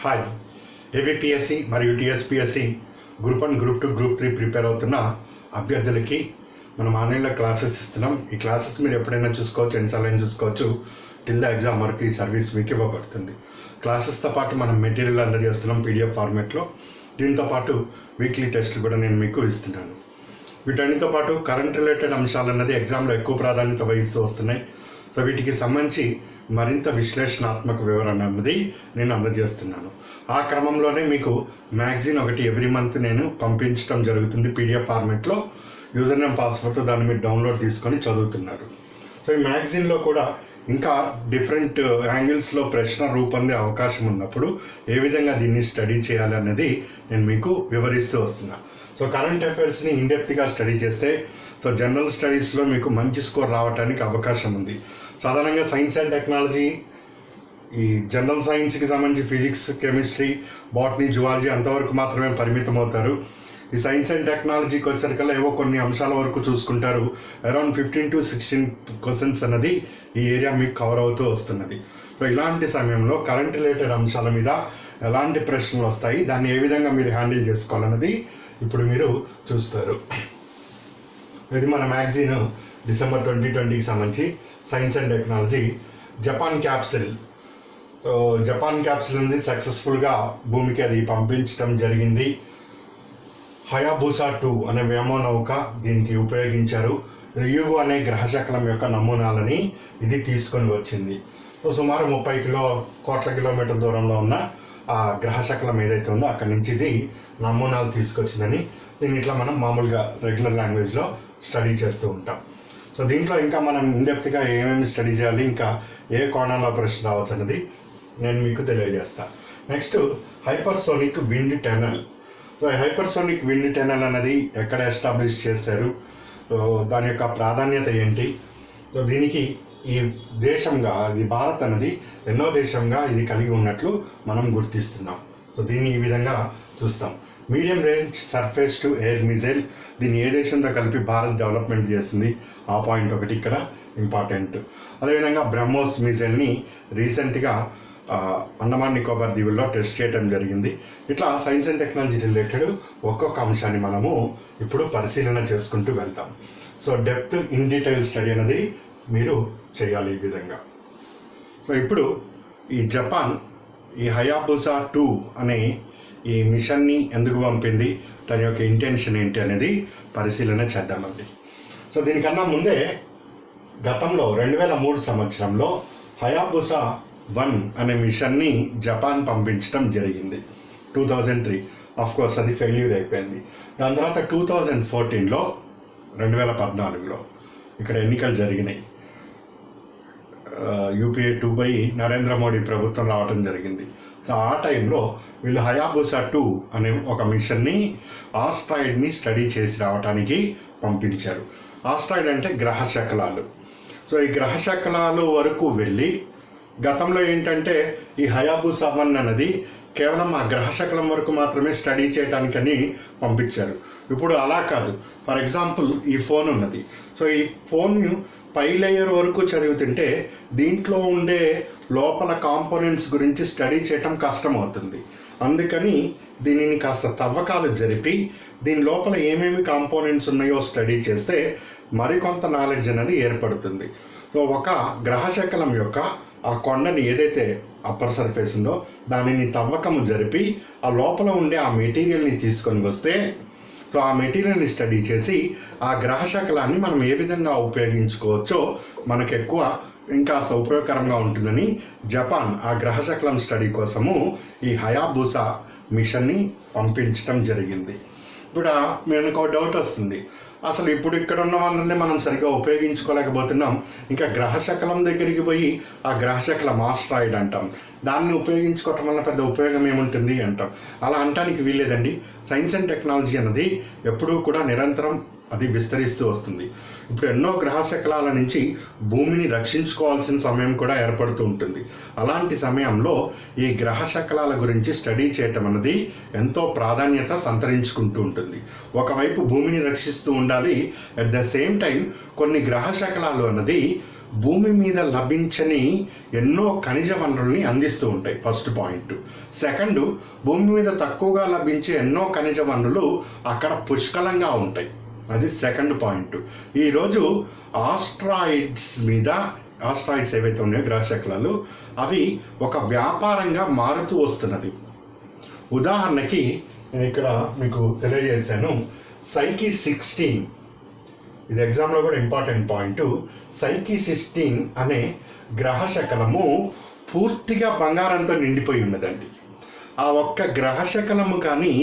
Hi. ABPSC మరియు TSPSC group 1, group 2, group 3 prepare అవుతున్న అభ్యర్థులకి మనం ఆన్లైన్లో క్లాసెస్ ఇస్తున్నాం. ఈ క్లాసెస్ మీరు ఎప్పుడైనా చూసుకోవచ్చు, ఎన్నిసార్లు చూసుకోవచ్చు. టిల్ ద ఎగ్జామ్ వరకు ఈ సర్వీస్ మీకు ఇవ్వబడుతుంది. క్లాసెస్తో పాటు మనం మెటీరియల్ అందజేస్తున్నాం పీడిఎఫ్ ఫార్మేట్లో. దీంతో పాటు వీక్లీ టెస్ట్లు కూడా నేను మీకు ఇస్తున్నాను. వీటన్నిటితో పాటు కరెంట్ రిలేటెడ్ అంశాలు అన్నది ఎగ్జామ్లో ఎక్కువ ప్రాధాన్యత వహిస్తూ వస్తున్నాయి. సో వీటికి సంబంధించి మరింత విశ్లేషణాత్మక వివరణ అన్నది నేను అందజేస్తున్నాను. ఆ క్రమంలోనే మీకు మ్యాగజైన్ ఒకటి ఎవ్రీ మంత్ నేను పంపించడం జరుగుతుంది పీడిఎఫ్ ఫార్మేట్లో. యూజర్ నేమ్ పాస్వర్డ్తో దాన్ని మీరు డౌన్లోడ్ తీసుకొని చదువుతున్నారు. సో ఈ మ్యాగజైన్లో కూడా ఇంకా డిఫరెంట్ యాంగిల్స్లో ప్రశ్న రూపొందే అవకాశం ఉన్నప్పుడు ఏ విధంగా దీన్ని స్టడీ చేయాలి అన్నది నేను మీకు వివరిస్తూ వస్తున్నా. సో కరెంట్ అఫైర్స్ని ఇన్డెప్త్గా స్టడీ చేస్తే సో జనరల్ స్టడీస్లో మీకు మంచి స్కోర్ రావడానికి అవకాశం ఉంది. సాధారణంగా సైన్స్ అండ్ టెక్నాలజీ, ఈ జనరల్ సైన్స్కి సంబంధించి ఫిజిక్స్, కెమిస్ట్రీ, బాటనీ, జువాలజీ అంతవరకు మాత్రమే పరిమితం అవుతారు. ఈ సైన్స్ అండ్ టెక్నాలజీకి వచ్చేసరికల్లా ఏవో కొన్ని అంశాల వరకు చూసుకుంటారు. అరౌండ్ 15 to 16 క్వశ్చన్స్ అన్నది ఈ ఏరియా మీకు కవర్ అవుతూ వస్తున్నది. సో ఇలాంటి సమయంలో కరెంట్ రిలేటెడ్ అంశాల మీద ఎలాంటి ప్రశ్నలు వస్తాయి, దాన్ని ఏ విధంగా మీరు హ్యాండిల్ చేసుకోవాలన్నది ఇప్పుడు మీరు చూస్తారు. ఇది మన మ్యాగజైన్ డిసెంబర్ 2020కి సంబంధించి science and technology. Japan capsule. So Japan capsule అనేది సక్సెస్ఫుల్గా భూమికి అది పంపించడం జరిగింది. హయాబుసా 2 అనే వ్యోమనౌక దీనికి ఉపయోగించారు. రియుగు అనే గ్రహశకలం యొక్క నమూనాలని ఇది తీసుకొని వచ్చింది. సో సుమారు 30 కోట్ల కిలోమీటర్ల దూరంలో ఉన్న ఆ గ్రహశకలం ఏదైతే ఉందో అక్కడి నుంచి ఇది నమూనాలు తీసుకొచ్చిందని దీన్ని ఇట్లా మనం మామూలుగా రెగ్యులర్ లాంగ్వేజ్లో స్టడీ చేస్తూ ఉంటాం. సో దీంట్లో ఇంకా మనం ఇన్డెప్త్గా ఏమేమి స్టడీ చేయాలి, ఇంకా ఏ కోణంలో ప్రశ్న రావచ్చు అన్నది నేను మీకు తెలియజేస్తాను. Next hypersonic wind tunnel. So hypersonic wind tunnel అనేది ఎక్కడ ఎస్టాబ్లిష్ చేశారు, దాని యొక్క ప్రాధాన్యత ఏంటి, సో దీనికి ఈ దేశంగా ఇది భారత్ అనేది ఎన్నో దేశంగా ఇది కలిగి ఉన్నట్లు మనం గుర్తిస్తున్నాం. సో దీన్ని ఈ విధంగా చూస్తాం. Medium range surface to air missile, దీన్ని ఏ దేశంతో కలిపి భారత్ డెవలప్మెంట్ చేసింది, ఆ పాయింట్ ఒకటి ఇక్కడ ఇంపార్టెంట్. అదేవిధంగా బ్రహ్మోస్ మిజైల్ని రీసెంట్గా అండమాన్ నికోబార్ దీవుల్లో టెస్ట్ చేయడం జరిగింది. ఇట్లా సైన్స్ అండ్ టెక్నాలజీ రిలేటెడ్ ఒక్కొక్క అంశాన్ని మనము ఇప్పుడు పరిశీలన చేసుకుంటూ వెళ్తాం. So depth in detail study అనేది మీరు చేయాలి ఈ విధంగా. సో ఇప్పుడు ఈ జపాన్ ఈ హయాబుసా 2 అనే ఈ మిషన్ని ఎందుకు పంపింది, దాని యొక్క ఇంటెన్షన్ ఏంటి అనేది పరిశీలన చేద్దామండి. సో దీనికన్నా ముందే గతంలో 2003 సంవత్సరంలో హయాబుసా 1 అనే మిషన్ని జపాన్ పంపించడం జరిగింది. 2003 ఆఫ్కోర్స్ అది ఫెయిల్యూర్ అయిపోయింది. దాని తర్వాత 2014లో 2014లో ఇక్కడ ఎన్నికలు జరిగినాయి. UPA 2 నరేంద్ర మోడీ ప్రభుత్వం రావడం జరిగింది. సో ఆ టైంలో వీళ్ళు హయాబుసా 2 అనే ఒక మిషన్ని ఆస్ట్రాయిడ్ని స్టడీ చేసి రావడానికి పంపించారు. ఆస్ట్రాయిడ్ అంటే గ్రహ శకలాలు. సో ఈ గ్రహ శకలాలు వరకు వెళ్ళి గతంలో ఏంటంటే ఈ హయాబుసా 1 అన్నది కేవలం ఆ గ్రహ శకలం వరకు మాత్రమే స్టడీ చేయడానికని పంపించారు. ఇప్పుడు అలా కాదు. ఫర్ ఎగ్జాంపుల్ ఈ ఫోన్ ఉన్నది. సో ఈ ఫోన్ పై లేయర్ వరకు చదువుతుంటే దీంట్లో ఉండే లోపల కాంపోనెంట్స్ గురించి స్టడీ చేయటం కష్టం అవుతుంది. అందుకని దీనిని కాస్త తవ్వకాలు జరిపి దీని లోపల ఏమేమి కాంపోనెంట్స్ ఉన్నాయో స్టడీ చేస్తే మరికొంత నాలెడ్జ్ అనేది ఏర్పడుతుంది. సో ఒక గ్రహశకలం యొక్క ఆ కొండని ఏదైతే అప్పర్ సర్ఫేస్ ఉందో దానిని తవ్వకము జరిపి ఆ లోపల ఉండే ఆ మెటీరియల్ని తీసుకొని వస్తే సో ఆ మెటీరియల్ని స్టడీ చేసి ఆ గ్రహశకలాన్ని మనం ఏ విధంగా ఉపయోగించుకోవచ్చో మనకు ఎక్కువ ఇంకా ఉపయోగకరంగా ఉంటుందని జపాన్ ఆ గ్రహశకలం స్టడీ కోసము ఈ హయాబుసా మిషన్ని పంపించడం జరిగింది. ఇప్పుడు మనకు ఒక డౌట్ వస్తుంది, అసలు ఇప్పుడు ఇక్కడ ఉన్న వాళ్ళని మనం సరిగ్గా ఉపయోగించుకోలేకపోతున్నాం, ఇంకా గ్రహశకలం దగ్గరికి పోయి ఆ గ్రహశకలం ఆస్ట్రాయిడ్ అంటాం, దాన్ని ఉపయోగించుకోవటం వల్ల పెద్ద ఉపయోగం ఏముంటుంది అంటాం. అలా అనటానికి వీల్లేదండి. సైన్స్ అండ్ టెక్నాలజీ అన్నది ఎప్పుడూ కూడా నిరంతరం అది విస్తరిస్తూ వస్తుంది. ఇప్పుడు ఎన్నో గ్రహశకలాల నుంచి భూమిని రక్షించుకోవాల్సిన సమయం కూడా ఏర్పడుతూ ఉంటుంది. అలాంటి సమయంలో ఈ గ్రహశకలాల గురించి స్టడీ చేయటం అన్నది ఎంతో ప్రాధాన్యత సంతరించుకుంటూ ఉంటుంది. ఒకవైపు భూమిని రక్షిస్తూ ఉండాలి, అట్ ద సేమ్ టైం కొన్ని గ్రహశకలాలు అన్నది భూమి మీద లభించని ఎన్నో ఖనిజ వనరుల్ని అందిస్తూ ఉంటాయి. First point. సెకండ్, భూమి మీద తక్కువగా లభించే ఎన్నో ఖనిజ వనరులు అక్కడ పుష్కలంగా ఉంటాయి. అది సెకండ్ పాయింట్. ఈరోజు ఆస్ట్రాయిడ్స్ ఏవైతే ఉన్నాయో గ్రహశకలాలు, అవి ఒక వ్యాపారంగా మారుతూ వస్తున్నది. ఉదాహరణకి నేను ఇక్కడ మీకు తెలియజేశాను, సైకి 16, ఇది ఎగ్జామ్లో కూడా ఇంపార్టెంట్ పాయింట్. సైకి 16 అనే గ్రహశకలము పూర్తిగా బంగారంతో నిండిపోయి ఉన్నదండి. ఆ ఒక్క గ్రహశకలము కానీ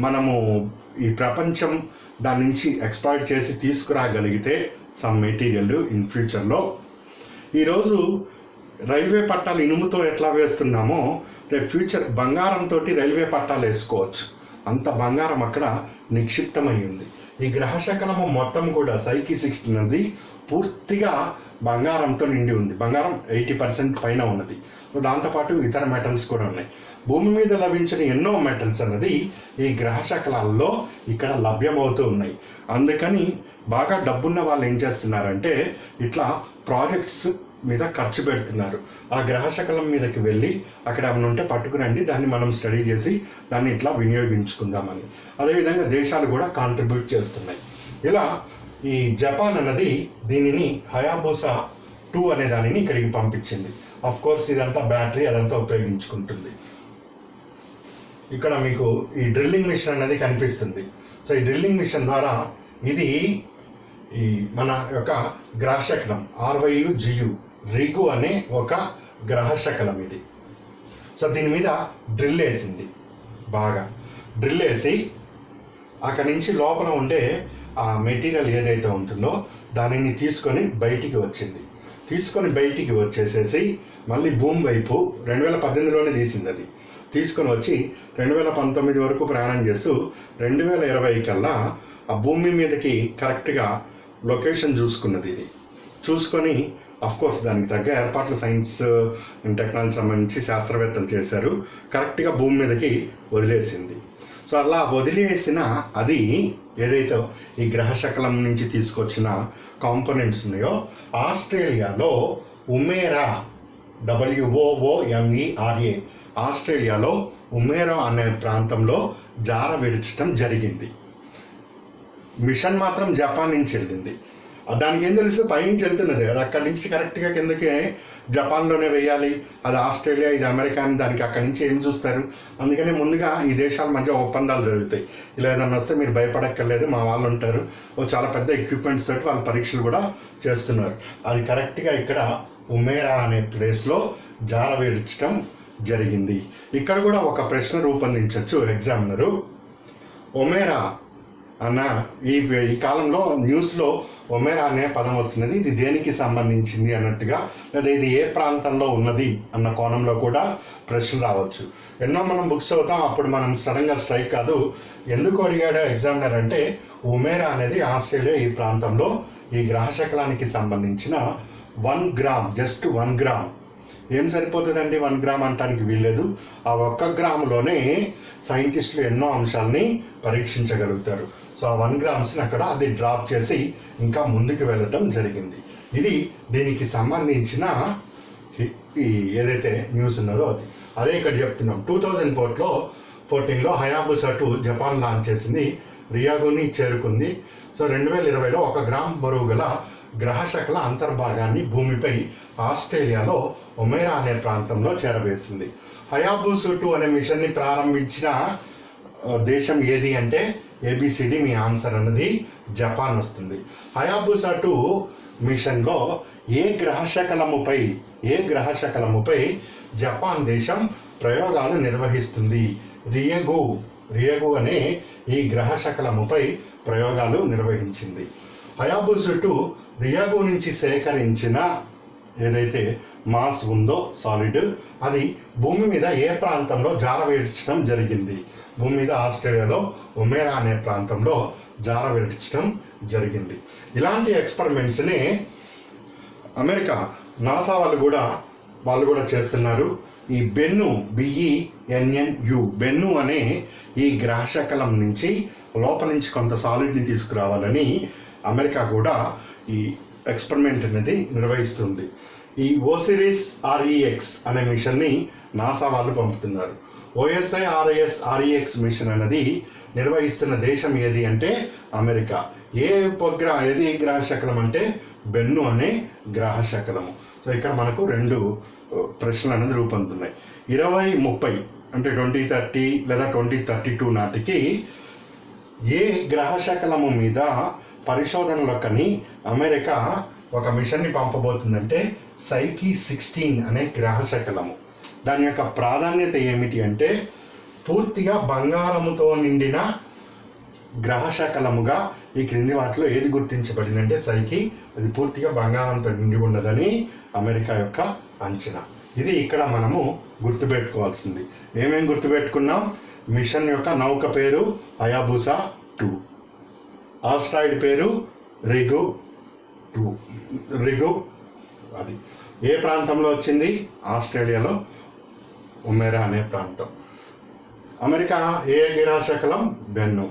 మనము ఈ ప్రపంచం దాని నుంచి ఎక్స్ప్లాయిట్ చేసి తీసుకురాగలిగితే సమ్ మెటీరియల్ ఇన్ ఫ్యూచర్లో, ఈరోజు రైల్వే పట్టాలు ఇనుముతో ఎట్లా వేస్తున్నామో రేపు ఫ్యూచర్ బంగారంతో రైల్వే పట్టాలు వేసుకోవచ్చు. అంత బంగారం అక్కడ నిక్షిప్తమై ఉంది. ఈ గ్రహశకలము మొత్తం కూడా సైకి 16 అనేది పూర్తిగా బంగారంతో నిండి ఉంది. బంగారం 80% పైన ఉన్నది. దాంతోపాటు ఇతర మెటల్స్ కూడా ఉన్నాయి. భూమి మీద లభించిన ఎన్నో మెటల్స్ అన్నది ఈ గ్రహశకలాల్లో ఇక్కడ లభ్యమవుతూ ఉన్నాయి. అందుకని బాగా డబ్బున్న వాళ్ళు ఏం చేస్తున్నారంటే ఇట్లా ప్రాజెక్ట్స్ మీద ఖర్చు పెడుతున్నారు. ఆ గ్రహశకలం మీదకి వెళ్ళి అక్కడ ఏమైనా ఉంటే పట్టుకురండి, దాన్ని మనం స్టడీ చేసి దాన్ని ఇట్లా వినియోగించుకుందామని. అదేవిధంగా దేశాలు కూడా కాంట్రిబ్యూట్ చేస్తున్నాయి. ఇలా ఈ జపాన్ అన్నది దీనిని హయాబుసా 2 అనే దానిని ఇక్కడికి పంపించింది. ఆఫ్ కోర్స్ ఇదంతా బ్యాటరీ అదంతా ఉపయోగించుకుంటుంది. ఇక్కడ మీకు ఈ డ్రిల్లింగ్ మిషన్ అనేది కనిపిస్తుంది. సో ఈ డ్రిల్లింగ్ మిషన్ ద్వారా ఇది ఈ మన యొక్క గ్రహశకలం RYUGU రిగు అనే ఒక గ్రహశకలం ఇది. సో దీని మీద డ్రిల్ వేసింది, బాగా డ్రిల్ వేసి అక్కడి నుంచి లోపల ఉండే ఆ మెటీరియల్ ఏదైతే ఉంటుందో దానిని తీసుకొని బయటికి వచ్చింది. తీసుకొని బయటికి వచ్చేసేసి మళ్ళీ భూమి వైపు 2018లోనే తీసింది. అది తీసుకొని వచ్చి 2019 వరకు ప్రయాణం చేస్తూ 2020 కల్లా ఆ భూమి మీదకి కరెక్ట్గా లొకేషన్ చూసుకున్నది. ఇది చూసుకొని కోర్స్ దానికి తగ్గ ఏర్పాట్లు సైన్స్ అండ్ టెక్నాలజీ సంబంధించి శాస్త్రవేత్తలు చేశారు. కరెక్ట్గా భూమి మీదకి వదిలేసింది. సో అలా వదిలేసిన అది ఏదైతే ఈ గ్రహశకలం నుంచి తీసుకొచ్చిన కాంపోనెంట్స్ ఉన్నాయో ఆస్ట్రేలియాలో ఉమేరా WOOMERA ఆస్ట్రేలియాలో ఉమేరా అనే ప్రాంతంలో జార విడచడం జరిగింది. మిషన్ మాత్రం జపాన్ నుంచి వెళ్ళింది. దానికి ఏం తెలుసు, పైనుంచి వెళ్తున్నది అది అక్కడి నుంచి కరెక్ట్గా కిందకే జపాన్లోనే వేయాలి. అది ఆస్ట్రేలియా, ఇది అమెరికా అని దానికి అక్కడి నుంచి ఏం చూస్తారు. అందుకని ముందుగా ఈ దేశాల మధ్య ఒప్పందాలు జరుగుతాయి. ఇలా ఏదన్నా వస్తే మీరు భయపడక్కర్లేదు, మా వాళ్ళు ఉంటారు. చాలా పెద్ద ఎక్విప్మెంట్స్ తోటి వాళ్ళు పరీక్షలు కూడా చేస్తున్నారు. అది కరెక్ట్గా ఇక్కడ ఉమేరా అనే ప్లేస్లో జార విడచడం జరిగింది. ఇక్కడ కూడా ఒక ప్రశ్న రూపొందించవచ్చు ఎగ్జామినరు. ఒమేరా అన్న ఈ కాలంలో న్యూస్లో ఒమేరా అనే పదం వస్తున్నది, ఇది దేనికి సంబంధించింది అన్నట్టుగా, లేదా ఇది ఏ ప్రాంతంలో ఉన్నది అన్న కోణంలో కూడా ప్రశ్న రావచ్చు. ఎన్నో మనం బుక్స్ చదువుతాం, అప్పుడు మనం సడన్గా స్ట్రైక్ కాదు. ఎందుకు అడిగాడో ఎగ్జామినర్ అంటే ఉమేరా అనేది ఆస్ట్రేలియా ఈ ప్రాంతంలో ఈ గ్రహశకలానికి సంబంధించిన 1 గ్రామ్, జస్ట్ 1 గ్రామ్. ఏం సరిపోతుందండి 1 గ్రామ్ అంటానికి వీల్లేదు. ఆ 1 గ్రాములోనే సైంటిస్టులు ఎన్నో అంశాలని పరీక్షించగలుగుతారు. సో ఆ 1 గ్రామ్స్ని అక్కడ అది డ్రాప్ చేసి ఇంకా ముందుకు వెళ్ళటం జరిగింది. ఇది దీనికి సంబంధించిన ఈ ఏదైతే న్యూస్ ఉన్నదో అదే ఇక్కడ చెప్తున్నాం. 2014లో హయాబుసా 2 జపాన్ లాంచ్ చేసింది, రియాగోని చేరుకుంది. సో 2020లో 1 గ్రామ్ బరువు గల గ్రహశకల అంతర్భాగాన్ని భూమిపై ఆస్ట్రేలియాలో ఒమేరా అనే ప్రాంతంలో చేరవేసింది. హయాబుసా 2 అనే మిషన్ని ప్రారంభించిన దేశం ఏది అంటే ABCD మీ ఆన్సర్ అన్నది జపాన్ వస్తుంది. హయాబుసా 2 మిషన్లో ఏ గ్రహశకలముపై జపాన్ దేశం ప్రయోగాలు నిర్వహిస్తుంది? రియగు అనే ఈ గ్రహశకలముపై ప్రయోగాలు నిర్వహించింది. హయాబుసా 2 రియాగో నుంచి సేకరించిన ఏదైతే మాస్ ఉందో సాలిడ్, అది భూమి మీద ఏ ప్రాంతంలో జారవిడచడం జరిగింది? భూమి మీద ఆస్ట్రేలియాలో ఒమేరా అనే ప్రాంతంలో జారవిడచడం జరిగింది. ఇలాంటి ఎక్స్పెరిమెంట్స్ని అమెరికా నాసా వాళ్ళు కూడా చేస్తున్నారు. ఈ బెన్ను అనే ఈ గ్రహశకలం నుంచి లోపల నుంచి కొంత సాలిడ్ని తీసుకురావాలని అమెరికా కూడా ఈ ఎక్స్పెరిమెంట్ అనేది నిర్వహిస్తుంది. ఈ ఓసిరిస్ ఆర్ఈఎక్స్ అనే మిషన్ని నాసా వాళ్ళు పంపుతున్నారు. ఓఎస్ఐ ఆర్ఈఎక్స్ మిషన్ అనేది నిర్వహిస్తున్న దేశం ఏది అంటే అమెరికా. ఏది గ్రహ శకలం అంటే బెన్ను అనే గ్రహ శకలము. సో ఇక్కడ మనకు 2 ప్రశ్నలు అనేది రూపొందుతున్నాయి. 2030 అంటే 2030 లేదా 2032 నాటికి ఏ గ్రహ శకలము మీద పరిశోధనలకని అమెరికా ఒక మిషన్ని పంపబోతుందంటే సైకి 16 అనే గ్రహ శకలము. దాని యొక్క ప్రాధాన్యత ఏమిటి అంటే పూర్తిగా బంగారముతో నిండిన గ్రహ శకలముగా ఈ క్రింది వాటిలో ఏది గుర్తించబడిందంటే సైకి. అది పూర్తిగా బంగారంతో నిండి ఉన్నదని అమెరికా యొక్క అంచనా. ఇది ఇక్కడ మనము గుర్తుపెట్టుకోవాల్సింది. ఏమేమి గుర్తుపెట్టుకున్నాం? మిషన్ యొక్క నౌక పేరు హయాబుసా 2, ఆస్ట్రాయిడ్ పేరు రిగు 2. అది ఏ ప్రాంతంలో వచ్చింది? ఆస్ట్రేలియాలో ఉమెరా అనే ప్రాంతం. అమెరికా ఏ గ్రహ శకలం? బెన్ను.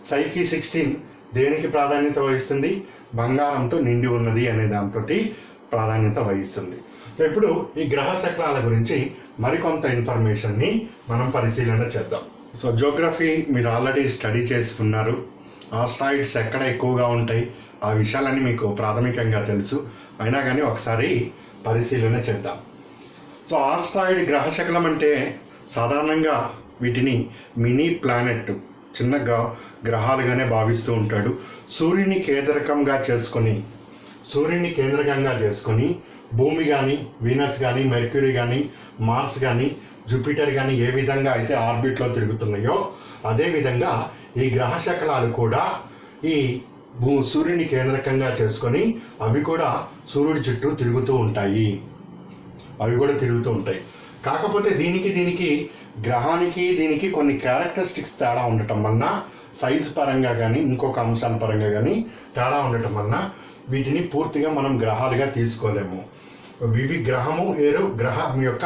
సైకి 16 దేనికి ప్రాధాన్యత వహిస్తుంది? బంగారంతో నిండి ఉన్నది అనే దాంతో ప్రాధాన్యత వహిస్తుంది. సో ఇప్పుడు ఈ గ్రహ శకలాల గురించి మరికొంత ఇన్ఫర్మేషన్ని మనం పరిశీలన చేద్దాం. సో జియోగ్రఫీ మీరు ఆల్రెడీ స్టడీ చేసుకున్నారు. ఆస్ట్రాయిడ్స్ ఎక్కడ ఎక్కువగా ఉంటాయి ఆ విషయాలన్నీ మీకు ప్రాథమికంగా తెలుసు. అయినా కానీ ఒకసారి పరిశీలన చేద్దాం. సో ఆస్ట్రాయిడ్ గ్రహ శకలం అంటే సాధారణంగా వీటిని మినీ ప్లానెట్, చిన్న గ్రహాలుగానే భావిస్తూ ఉంటాడు. సూర్యుని కేంద్రకంగా చేసుకొని భూమి కానీ, వీనస్ కానీ, మెర్క్యూరీ కానీ, మార్స్ కానీ, జూపిటర్ కానీ ఏ విధంగా అయితే ఆర్బిట్లో తిరుగుతున్నాయో అదేవిధంగా ఈ గ్రహ శకలాలు కూడా ఈ సూర్యుని కేంద్రకంగా చేసుకొని అవి కూడా సూర్యుడి చుట్టూ తిరుగుతూ ఉంటాయి. కాకపోతే దీనికి గ్రహానికి దీనికి కొన్ని క్యారెక్టరిస్టిక్స్ తేడా ఉండటం వలన, సైజు పరంగా కానీ ఇంకొక అంశాల పరంగా కానీ తేడా ఉండటం వలన వీటిని పూర్తిగా మనం గ్రహాలుగా తీసుకోలేము. ఇవి గ్రహము వేరు, గ్రహం యొక్క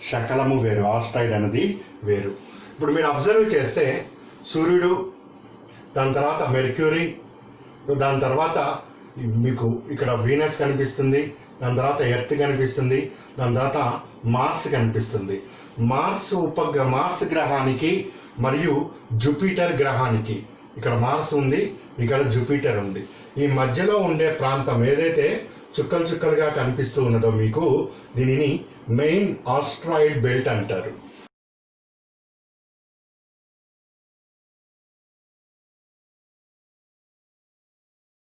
శకలము వేరు, ఆస్ట్రాయిడ్ అనేది వేరు. ఇప్పుడు మీరు అబ్జర్వ్ చేస్తే సూర్యుడు, దాని తర్వాత మెర్క్యూరీ, దాని తర్వాత మీకు ఇక్కడ వీనస్ కనిపిస్తుంది, దాని తర్వాత ఎర్త్ కనిపిస్తుంది, దాని తర్వాత మార్స్ కనిపిస్తుంది. మార్స్ గ్రహానికి మరియు జూపిటర్ గ్రహానికి ఇక్కడ మార్స్ ఉంది, ఇక్కడ జూపిటర్ ఉంది. ఈ మధ్యలో ఉండే ప్రాంతం ఏదైతే చుక్కలుగా కనిపిస్తూ ఉన్నదో మీకు, దీనిని మెయిన్ ఆస్ట్రాయిడ్ బెల్ట్ అంటారు.